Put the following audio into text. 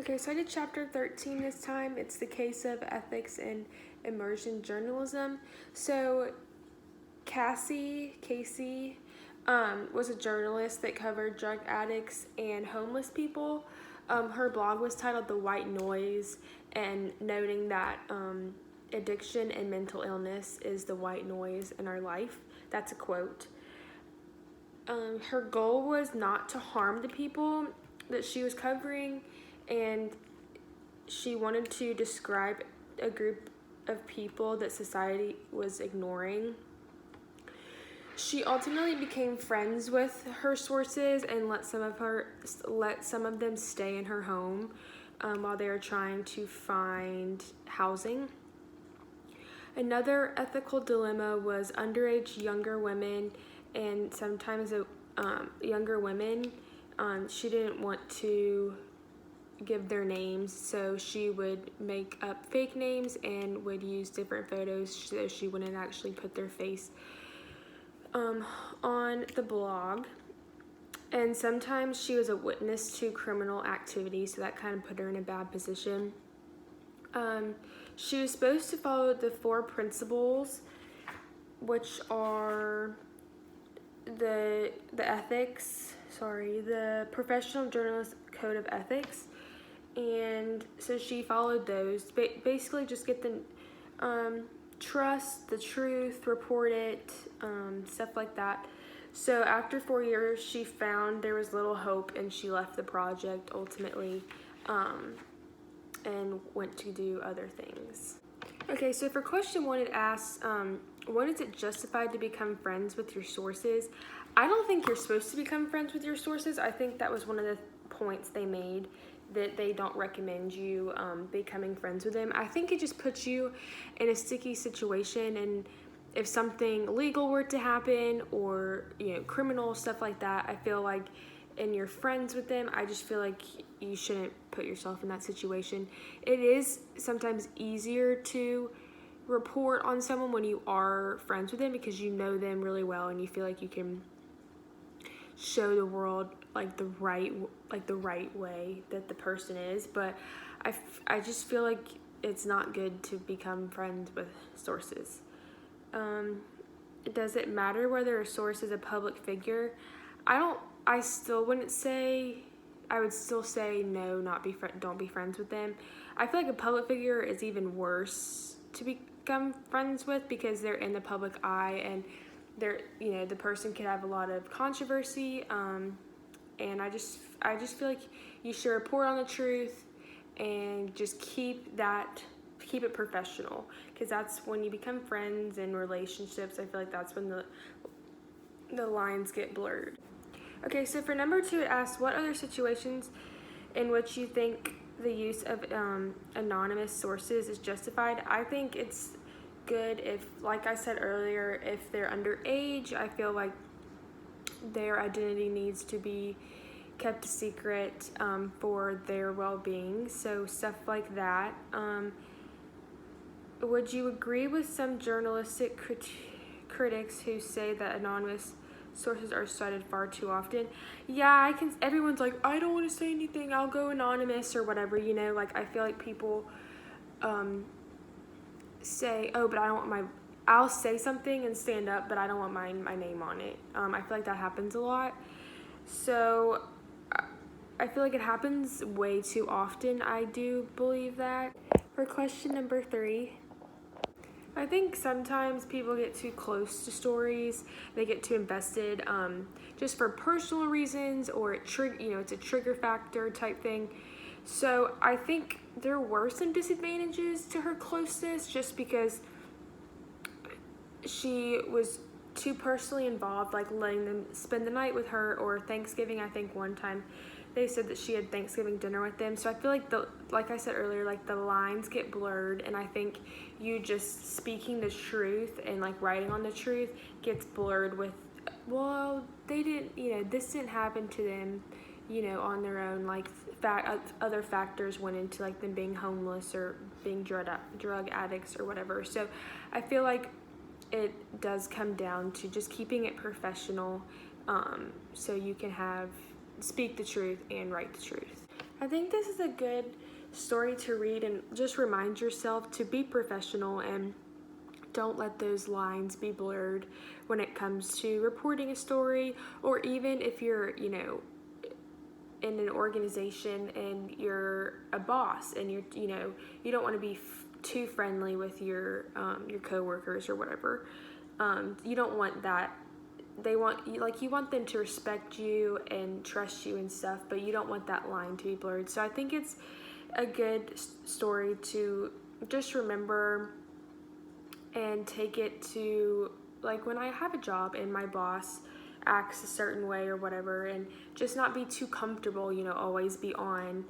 Okay, so I did chapter 13 this time. It's the case of ethics in immersion journalism. So Casey, was a journalist that covered drug addicts and homeless people. Her blog was titled The White Noise, and noting that addiction and mental illness is the white noise in our life. That's a quote. Her goal was not to harm the people that she was covering, and she wanted to describe a group of people that society was ignoring. She ultimately became friends with her sources and let some of them stay in her home while they were trying to find housing. Another ethical dilemma was underage younger women, and sometimes younger women. She didn't want to give their names, so she would make up fake names and would use different photos so she wouldn't actually put their face on the blog. And sometimes she was a witness to criminal activity, so that kind of put her in a bad position. She was supposed to follow the 4 principles, which are the professional journalist code of ethics, and so she followed those. Basically, just get the trust the truth, report it, stuff like that. So after 4 years, she found there was little hope, and she left the project ultimately, and went to do other things. Okay, so for question 1, it asks, when is it justified to become friends with your sources? I don't think you're supposed to become friends with your sources. I think that was one of the points they made, that they don't recommend you becoming friends with them. I think it just puts you in a sticky situation, and if something legal were to happen, or criminal stuff like that, I feel like, and you're friends with them, I just feel like you shouldn't put yourself in that situation. It is sometimes easier to report on someone when you are friends with them, because you know them really well and you feel like you can show the world the right way that the person is. But I just feel like it's not good to become friends with sources. Does it matter whether a source is a public figure? I would still say no, don't be friends with them. I feel like a public figure is even worse to become friends with, because they're in the public eye, and the person could have a lot of controversy, and I just feel like you should report on the truth and just keep it professional, because that's when you become friends and relationships. I feel like that's when the lines get blurred. Okay, so for number 2, it asks, what other situations in which you think the use of anonymous sources is justified? I think it's good if, like I said earlier, if they're underage. I feel like their identity needs to be kept a secret for their well-being, so stuff like that. Would you agree with some journalistic critics who say that anonymous sources are cited far too often? Yeah, everyone's like, I don't want to say anything, I'll go anonymous or whatever, I feel like people say, oh, but I'll say something and stand up, but I don't want my name on it. I feel like that happens a lot. So I feel like it happens way too often. I do believe that. For question number 3, I think sometimes people get too close to stories. They get too invested, just for personal reasons, or it's a trigger factor type thing. So I think there were some disadvantages to her closeness, just because she was too personally involved, like letting them spend the night with her, or Thanksgiving. I think one time they said that she had Thanksgiving dinner with them. So I feel like like I said earlier, the lines get blurred, and I think you just speaking the truth and writing on the truth gets blurred with, well, they didn't, this didn't happen to them, on their own. Other factors went into them being homeless or being drug addicts or whatever. So I feel like it does come down to just keeping it professional, so you can speak the truth and write the truth. I think this is a good story to read and just remind yourself to be professional and don't let those lines be blurred when it comes to reporting a story, or even if you're, in an organization and you're a boss and you don't want to be too friendly with your coworkers or whatever. You don't want that. They want you want them to respect you and trust you and stuff, but you don't want that line to be blurred. So I think it's a good story to just remember and take it to, like, when I have a job and my boss acts a certain way or whatever, and just not be too comfortable, always be on